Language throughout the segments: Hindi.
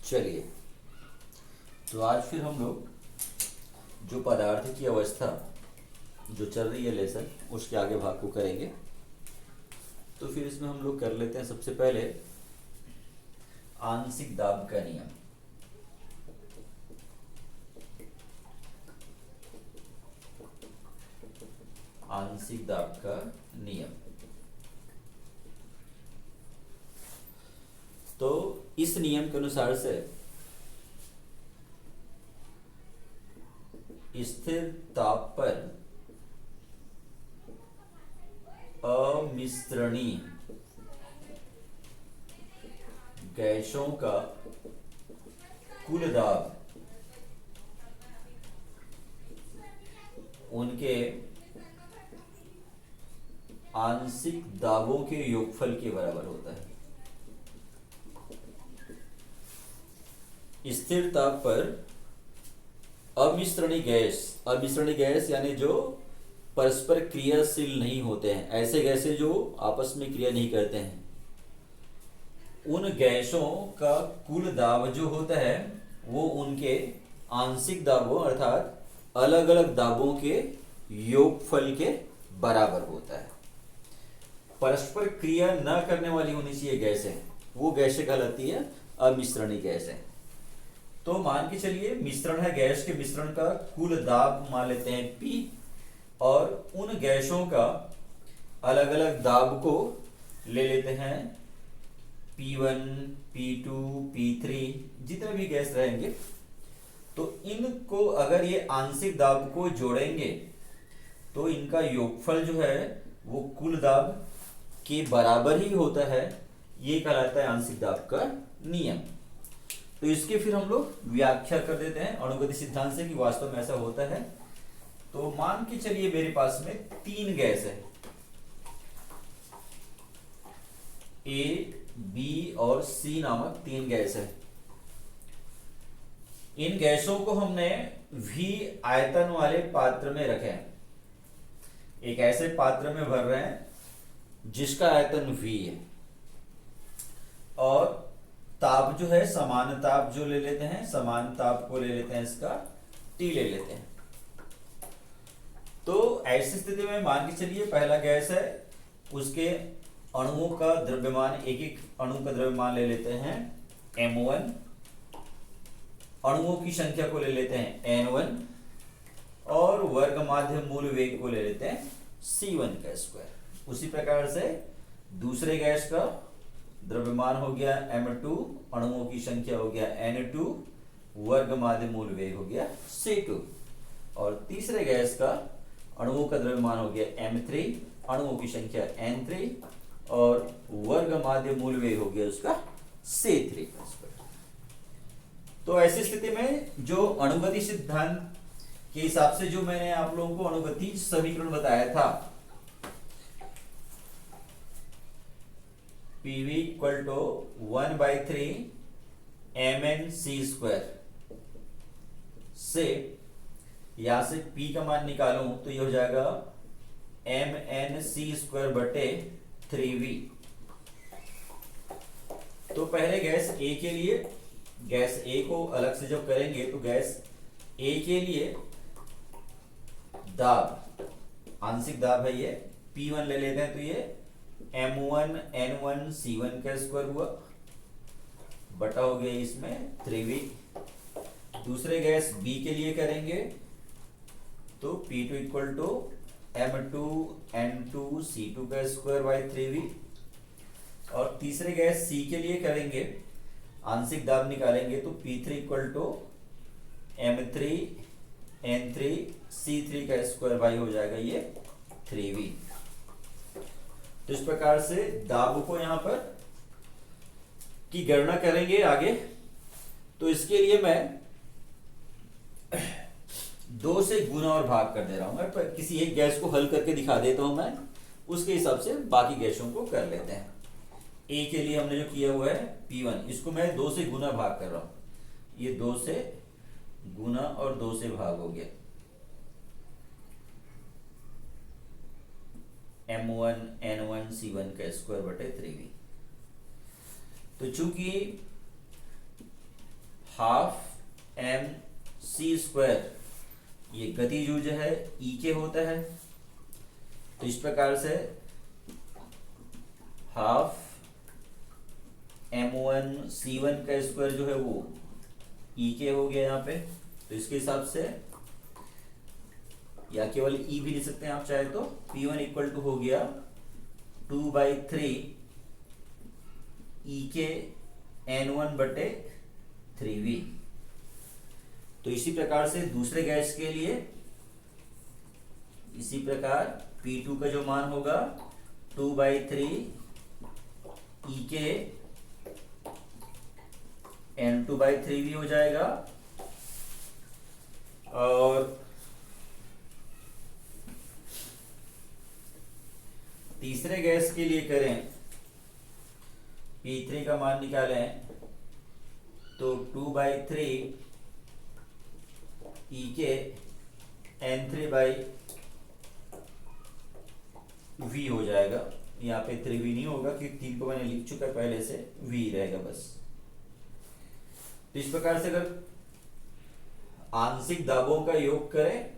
चलिए, तो आज फिर हम लोग जो पदार्थ की अवस्था जो चल रही है लेसन उसके आगे भाग को करेंगे। तो फिर इसमें हम लोग कर लेते हैं सबसे पहले आंशिक दाब का नियम। आंशिक दाब का नियम। तो इस नियम के अनुसार से स्थिर ताप पर अमिश्रणीय गैसों का कुल दाब उनके आंशिक दाबों के योगफल के बराबर होता है। स्थिर ताप पर अमिश्रणीय गैस यानी जो परस्पर क्रियाशील नहीं होते हैं, ऐसे गैसें जो आपस में क्रिया नहीं करते हैं, उन गैसों का कुल दाब जो होता है वो उनके आंशिक दाबों अर्थात अलग अलग दाबों के योगफल के बराबर होता है। परस्पर क्रिया न करने वाली होनी चाहिए गैसें, वो गैसें कहलाती है अमिश्रणीय गैसें। तो मान के चलिए मिश्रण है, गैस के मिश्रण का कुल दाब मान लेते हैं P, और उन गैसों का अलग अलग दाब को ले लेते हैं P1, P2, P3, जितने भी गैस रहेंगे। तो इनको अगर ये आंशिक दाब को जोड़ेंगे तो इनका योगफल जो है वो कुल दाब के बराबर ही होता है। ये कहलाता है आंशिक दाब का नियम। तो इसके फिर हम लोग व्याख्या कर देते हैं अणुगति सिद्धांत से कि वास्तव में ऐसा होता है। तो मान के चलिए मेरे पास में तीन गैस है, A, B और C नामक तीन गैस है। इन गैसों को हमने V आयतन वाले पात्र में रखे हैं। एक ऐसे पात्र में भर रहे हैं जिसका आयतन V है, और ताप जो है समान ताप जो ले लेते हैं, समान ताप को ले लेते हैं, इसका T ले लेते हैं। तो ऐसी स्थिति में मान के चलिए पहला गैस है, उसके अणुओं का द्रव्यमान, एक एक अणु का द्रव्यमान ले लेते हैं M1, अणुओं की संख्या को ले लेते हैं N1, और वर्ग माध्य मूल वेग को ले लेते हैं C1 का स्क्वायर। उसी प्रकार से दूसरे गैस का द्रव्यमान हो गया M2, अणुओं की संख्या हो गया N2, वर्ग माध्य मूल वेग हो गया C2, और तीसरे गैस का अणुओं का द्रव्यमान हो गया M3, अणुओं की संख्या N3, और वर्ग माध्य मूल वेग हो गया उसका C3 का स्क्वायर। तो ऐसी स्थिति में जो अणुगति सिद्धांत के हिसाब से जो मैंने आप लोगों को अणुगति समीकरण बताया था, PV इक्वल टू 1/3 mnc² से यहां से P का मान निकालूं तो ये हो जाएगा mnc² बटे 3V। तो पहले गैस A के लिए, गैस A को अलग से जब करेंगे तो गैस A के लिए दाब, आंशिक दाब है ये, P1 ले लेते हैं तो ये M1 N1 C1 का स्क्वायर हुआ, बटा हो गया इसमें 3V। दूसरे गैस B के लिए करेंगे तो P2 equal to M2 N2 C2 का स्क्वायर बाई 3V, और तीसरे गैस C के लिए करेंगे, आंशिक दाब निकालेंगे तो P3 equal to M3 N3 C3 का स्क्वायर बाई हो जाएगा ये 3V। तो इस प्रकार से दाब को यहां पर की गणना करेंगे आगे। तो इसके लिए मैं 2 से गुना और भाग कर दे रहा हूं। मैं किसी एक गैस को हल करके दिखा देता हूं, मैं उसके हिसाब से बाकी गैसों को कर लेते हैं। A के लिए हमने जो किया हुआ है P1, इसको मैं 2 से गुना भाग कर रहा हूं। ये 2 से गुना और 2 से भाग हो गया, M1 N1 C1 का स्क्वायर बटे 3V। तो चूंकि हाफ एम सी स्क्वायर, ये गतिज ऊर्जा है ई के होता है। तो इस प्रकार से हाफ m1c1 का स्क्वायर जो है वो ई के हो गया यहाँ पे। तो इसके हिसाब से, या केवल ई भी लिख सकते हैं आप चाहे तो, P1 इक्वल टू हो गया 2/3 ई के N1/3V। तो इसी प्रकार से दूसरे गैस के लिए इसी प्रकार P2 का जो मान होगा 2/3 ई के N2/3V हो जाएगा। और तीसरे गैस के लिए करें, P3 का मान निकालें तो 2/3 ई के N3/V हो जाएगा। यहाँ पे 3V नहीं होगा क्योंकि 3 को मैंने लिख चुका पहले से, V रहेगा बस। तो इस प्रकार से अगर आंशिक दाबों का योग करें,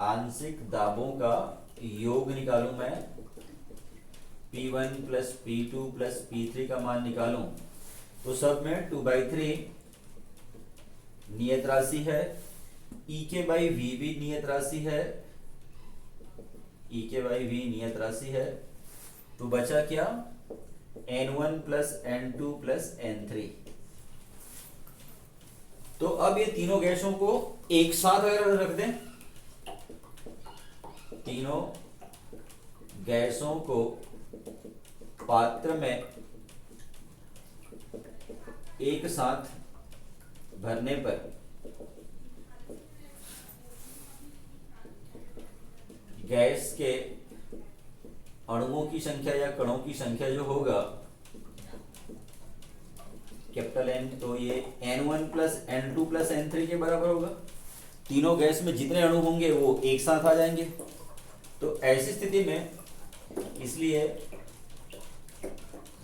आंशिक दाबों का योग निकालूं मैं, P1 plus P2 plus P3 का मान निकालूं तो सब में 2/3 नियत राशि है, EK/V भी नियत राशि है, EK/V नियत राशि है। तो बचा क्या, N1 plus N2 plus N3। तो अब ये तीनों गैसों को एक साथ अगर रख दें, तीनों गैसों को पात्र में एक साथ भरने पर गैस के अणुओं की संख्या या कणों की संख्या जो होगा कैपिटल N, तो ये N1 plus N2 plus N3 के बराबर होगा। तीनों गैस में जितने अणु होंगे वो एक साथ आ जाएंगे। तो ऐसी स्थिति में, इसलिए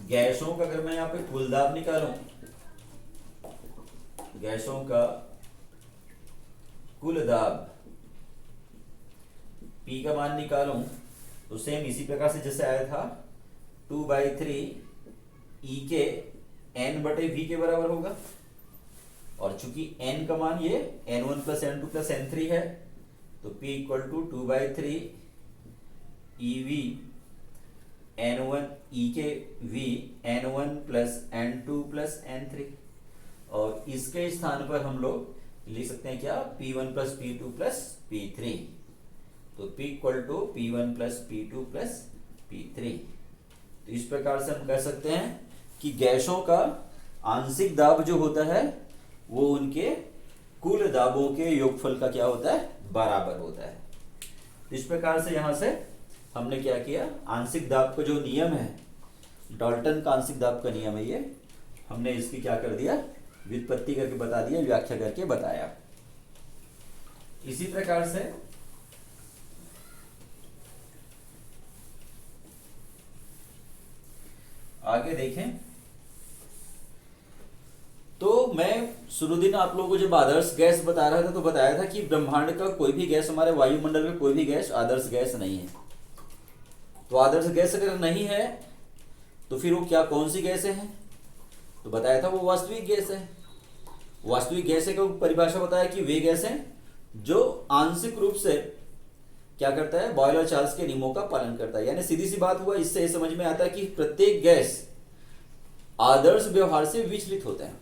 गैसों का अगर मैं यहाँ पे कुल दाब निकालूं, गैसों का कुल दाब P का मान निकालूं तो सेम इसी प्रकार से जैसे आया था 2/3 E के N/V के बराबर होगा। और चूंकि N का मान ये N1 plus N2 plus N3 है तो P equal to 2/3 EV N1 E के V N1 plus N2 plus N3। और इसके स्थान पर हम लोग लिख सकते हैं क्या, P1 plus P2 plus P3। तो P equal to P1 plus P2 plus P3। तो इस प्रकार से हम कह सकते हैं कि गैसों का आंशिक दाब जो होता है वो उनके कुल दाबों के योगफल का क्या होता है, बराबर होता है। इस प्रकार से यहां से हमने क्या किया, आंशिक दाब का जो नियम है, डाल्टन का आंशिक दाब का नियम है, ये हमने इसकी क्या कर दिया, व्युत्पत्ति करके बता दिया, व्याख्या करके बताया। इसी प्रकार से आगे देखें तो मैं शुरू दिन आप लोगों को जब आदर्श गैस बता रहा था तो बताया था कि ब्रह्मांड का कोई भी गैस, हमारे वायुमंडल में कोई भी गैस आदर्श गैस नहीं है। तो आदर्श गैस अगर नहीं है तो फिर वो क्या, कौन सी गैसें हैं, तो बताया था वो वास्तविक गैस है। वास्तविक गैसें का परिभाषा बताया कि वे गैसें जो आंशिक रूप से क्या करता है, बॉयलर चार्ल्स के नियमों का पालन करता है। यानी सीधी सी बात हुआ, इससे समझ में आता है कि प्रत्येक गैस आदर्श व्यवहार से विचलित होता है।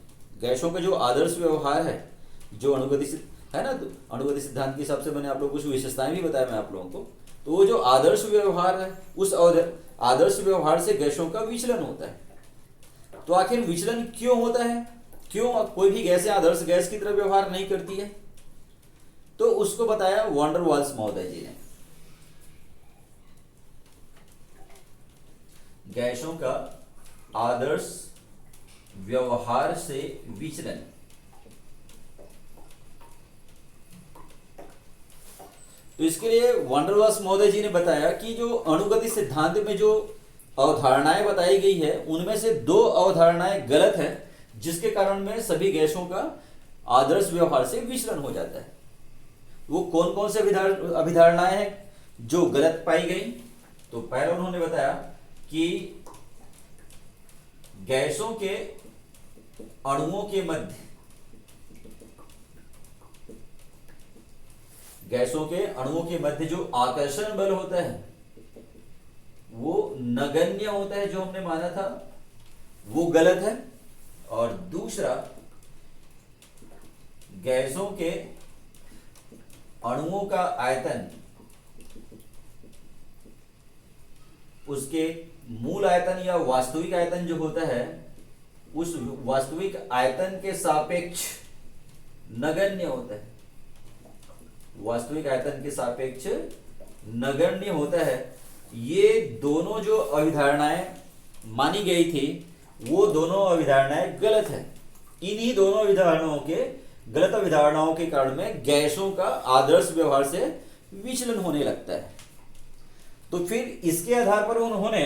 गैसों का जो आदर्श व्यवहार है, जो अणुगति है ना, तो अणुगति सिद्धांत के हिसाब से मैंने आप लोगों को कुछ विशेषताएं भी बताया मैं आप लोगों को। तो वो जो आदर्श व्यवहार है, उस आदर्श व्यवहार से गैसों का विचलन होता है। तो आखिर विचलन क्यों होता है, क्यों कोई भी गैस आदर्श गैस की तरह व्यवहार नहीं करती है, तो उसको बताया वॉन डर वाल्स महोदय जी ने। गैसों का आदर्श व्यवहार से विचलन, तो इसके लिए वॉन डर वाल्स महोदय जी ने बताया कि जो अणुगति सिद्धांत में जो अवधारणाएं बताई गई है उनमें से दो अवधारणाएं गलत है, जिसके कारण में सभी गैसों का आदर्श व्यवहार से विचलन हो जाता है। वो कौन कौन से अभिधारणाएं हैं जो गलत पाई गई? तो पहले उन्होंने बताया कि गैसों के अणुओं के मध्य जो आकर्षण बल होता है वो नगण्य होता है, जो हमने माना था वो गलत है। और दूसरा, गैसों के अणुओं का आयतन उसके मूल आयतन या वास्तविक आयतन जो होता है उस वास्तविक आयतन के सापेक्ष नगण्य होता है, वास्तविक आयतन के सापेक्ष नगण्य होता है। ये दोनों जो अभिधारणाएं मानी गई थी वो दोनों अभिधारणाएं गलत है। इन्हीं दोनों अभिधारणाओं के गलत अभिधारणाओं के कारण में गैसों का आदर्श व्यवहार से विचलन होने लगता है। तो फिर इसके आधार पर उन्होंने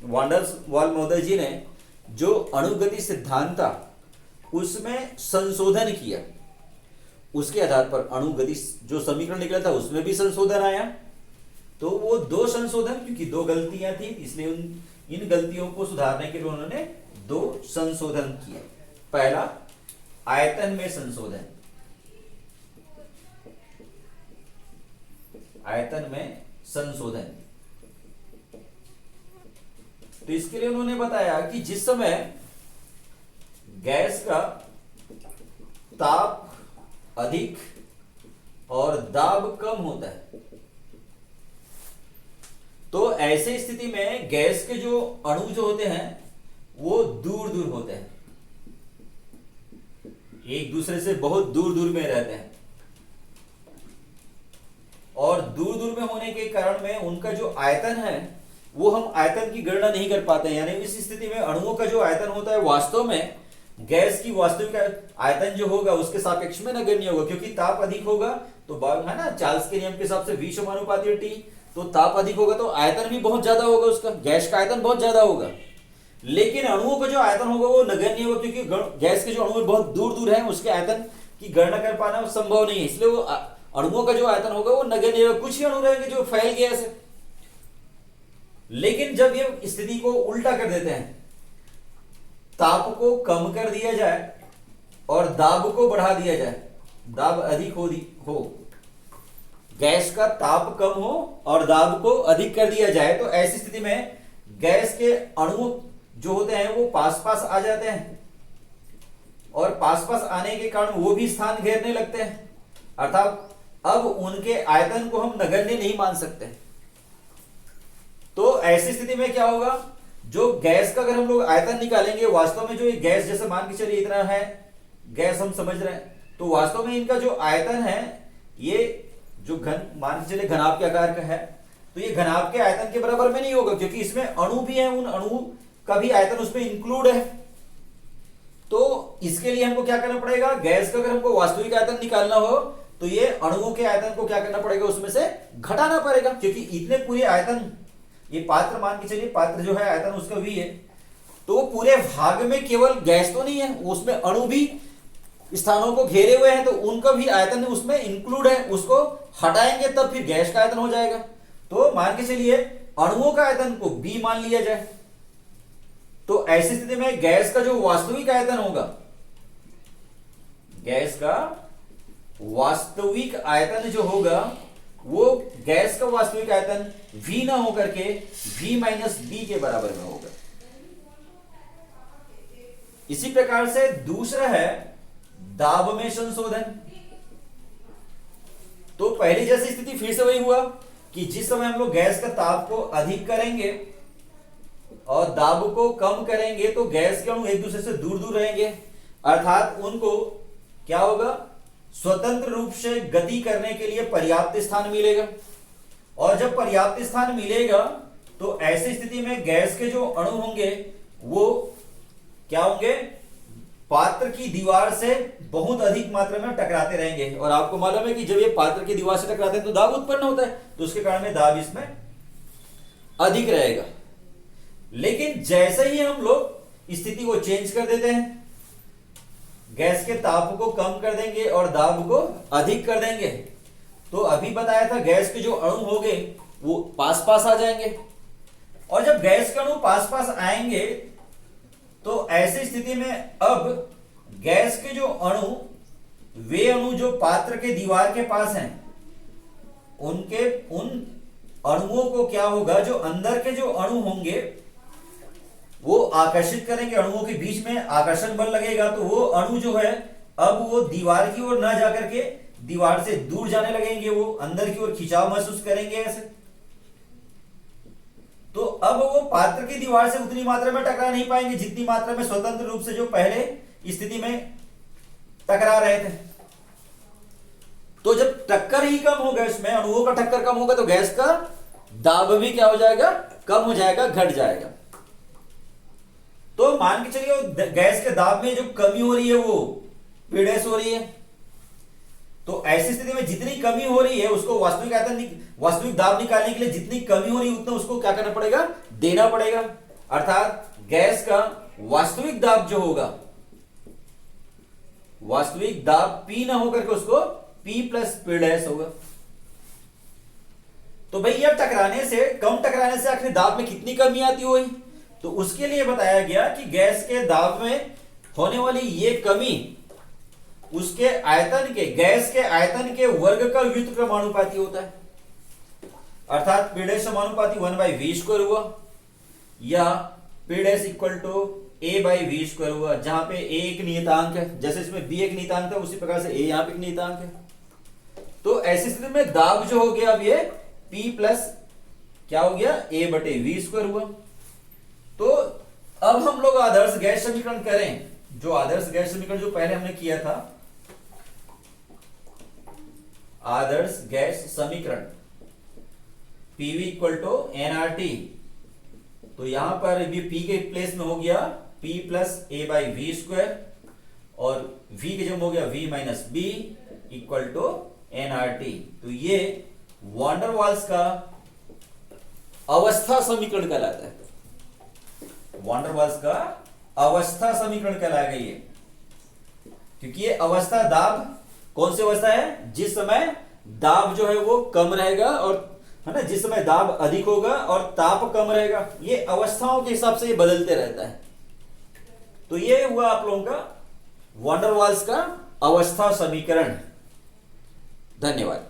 वान डर वाल महोदय जी ने जो अणुगति सिद्धांत था उसमें संशोधन किया। उसके आधार पर अणुगति जो समीकरण निकला था उसमें भी संशोधन आया। तो वो दो संशोधन, क्योंकि दो गलतियां थी इसलिए इन गलतियों को सुधारने के लिए उन्होंने दो संशोधन किए। पहला, आयतन में संशोधन। आयतन में संशोधन, तो इसके लिए उन्होंने बताया कि जिस समय गैस का ताप अधिक और दाब कम होता है तो ऐसे स्थिति में गैस के जो अणु जो होते हैं वो दूर दूर होते हैं, एक दूसरे से बहुत दूर दूर में रहते हैं। और दूर दूर में होने के कारण में उनका जो आयतन है वो हम आयतन की गणना नहीं कर पाते हैं। यानी इस स्थिति में अणुओं का जो आयतन होता है वास्तव में गैस की वास्तविक आयतन जो होगा उसके सापेक्ष में नगण्य होगा, क्योंकि ताप अधिक होगा तो है ना, चार्ल्स के नियम के हिसाब से V समानुपाती T। तो ताप अधिक होगा तो आयतन भी बहुत ज्यादा होगा, उसका गैस का आयतन बहुत ज्यादा होगा। लेकिन अणुओं का जो आयतन होगा वो नगण्य होगा, क्योंकि गैस के जो अणु बहुत दूर दूर है उसके आयतन की गणना कर पाना संभव नहीं है, इसलिए वो अणुओं का जो आयतन होगा वो नगण्य होगा। कुछ ही अणु रहेंगे जो फैल गैस है। लेकिन जब ये स्थिति को उल्टा कर देते हैं, ताप को कम कर दिया जाए और दाब को बढ़ा दिया जाए, दाब अधिक हो गैस का ताप कम हो और दाब को अधिक कर दिया जाए, तो ऐसी स्थिति में गैस के अणु जो होते हैं वो पास पास आ जाते हैं और पास पास आने के कारण वो भी स्थान घेरने लगते हैं, अर्थात अब उनके आयतन को हम नगण्य नहीं मान सकते। तो ऐसी स्थिति में क्या होगा, जो गैस का अगर हम लोग आयतन निकालेंगे, वास्तव में जो ये गैस जैसे मान के चलिए इतना है गैस हम समझ रहे हैं, तो वास्तव में इनका जो आयतन है ये जो घन मान के चलिए घनाभ के आकार का है, तो ये घनाभ के आयतन के बराबर में नहीं होगा, क्योंकि इसमें अणु भी है, उन अणु का भी आयतन उसमें इंक्लूड है। तो इसके लिए हमको क्या करना पड़ेगा, गैस का अगर हमको वास्तविक आयतन निकालना हो तो ये अणुओं के आयतन को क्या करना पड़ेगा, उसमें से घटाना पड़ेगा, क्योंकि इतने पूरे आयतन, ये पात्र मान के चलिए पात्र जो है आयतन उसका V है, तो पूरे भाग में केवल गैस तो नहीं है, उसमें अणु भी स्थानों को घेरे हुए हैं, तो उनका भी आयतन उसमें इंक्लूड है, उसको हटाएंगे तब फिर गैस का आयतन हो जाएगा। तो मान के चलिए अणुओं का आयतन को B मान लिया जाए, तो ऐसी स्थिति में गैस का जो वास्तविक आयतन होगा, गैस का वास्तविक आयतन जो होगा वो गैस का वास्तविक आयतन V ना होकर के V माइनस B के बराबर में होगा। इसी प्रकार से दूसरा है दाब में संशोधन। तो पहली जैसी स्थिति फिर से वही हुआ कि जिस समय हम लोग गैस का ताप को अधिक करेंगे और दाब को कम करेंगे तो गैस के अणु एक दूसरे से दूर दूर रहेंगे, अर्थात उनको क्या होगा, स्वतंत्र रूप से गति करने के लिए पर्याप्त स्थान मिलेगा। और जब पर्याप्त स्थान मिलेगा तो ऐसी स्थिति में गैस के जो अणु होंगे वो क्या होंगे, पात्र की दीवार से बहुत अधिक मात्रा में टकराते रहेंगे। और आपको मालूम है कि जब ये पात्र की दीवार से टकराते हैं तो दाब उत्पन्न होता है, तो उसके कारण में दाब इसमें अधिक रहेगा। लेकिन जैसे ही हम लोग स्थिति को चेंज कर देते हैं, गैस के ताप को कम कर देंगे और दाब को अधिक कर देंगे। तो अभी बताया था गैस के जो अणु होंगे वो पास पास आ जाएंगे, और जब गैस के अणु पास पास आएंगे तो ऐसी स्थिति में अब गैस के जो अणु, वे अणु जो पात्र के दीवार के पास हैं, उनके उन अणुओं को क्या होगा, जो अंदर के जो अणु होंगे वो आकर्षित करेंगे, अणुओं के बीच में आकर्षण बल लगेगा, तो वो अणु जो है अब वो दीवार की ओर ना जाकर के दीवार से दूर जाने लगेंगे, वो अंदर की ओर खिंचाव महसूस करेंगे ऐसे। तो अब वो पात्र की दीवार से उतनी मात्रा में टकरा नहीं पाएंगे जितनी मात्रा में स्वतंत्र रूप से जो पहले स्थिति में टकरा रहे थे। तो जब टक्कर ही कम होगा, इसमें अणुओं का टक्कर कम होगा, तो गैस का दाब भी क्या हो जाएगा, कम हो जाएगा, घट जाएगा। तो मान के चलिए गैस के दाब में जो कमी हो रही है वो पीडेस हो रही है। तो ऐसी स्थिति में जितनी कमी हो रही है उसको वास्तविक आयतन, वास्तविक दाब निकालने के लिए जितनी कमी हो रही है उतना उसको क्या करना पड़ेगा, देना पड़ेगा। अर्थात गैस का वास्तविक दाब जो होगा, वास्तविक दाब P ना होकर के उसको P प्लस P डैश होगा। तो भाई अब टकराने से, कम टकराने से आखिर दाब में कितनी कमी आती हुई, तो उसके लिए बताया गया कि गैस के दाब में होने वाली ये कमी उसके आयतन के, गैस के आयतन के वर्ग का व्युत्क्रमानुपाती होता है। अर्थात P डैश समानुपाती 1/v² हुआ, या P dash equal to a/v² हुआ, जहां पे a एक नियतांक है, जैसे इसमें b एक नियतांक था उसी प्रकार से a यहां पे एक नियतांक है। तो ऐसी स्थिति में दाब जो हो गया अब ये P प्लस क्या हो गया, a/v² हुआ। तो अब हम लोग आदर्श गैस समीकरण करें, जो आदर्श गैस समीकरण जो पहले हमने किया था, आदर्श गैस समीकरण PV इक्वल टू nRT। तो यहां पर भी P के प्लेस में हो गया P प्लस a/v², और V के जगह हो गया V minus B equal to nRT। तो ये वॉन डेर वाल्स का अवस्था समीकरण कहलाता है, वॉन डेर वाल्स का अवस्था समीकरण कहलाएगा ये, क्योंकि ये अवस्था दाब कौन सी अवस्था है, जिस समय दाब जो है वो कम रहेगा, और है ना, जिस समय दाब अधिक होगा और ताप कम रहेगा, ये अवस्थाओं के हिसाब से ये बदलते रहता है। तो ये हुआ आप लोगों का वॉन डेर वाल्स का अवस्था समीकरण। धन्यवाद।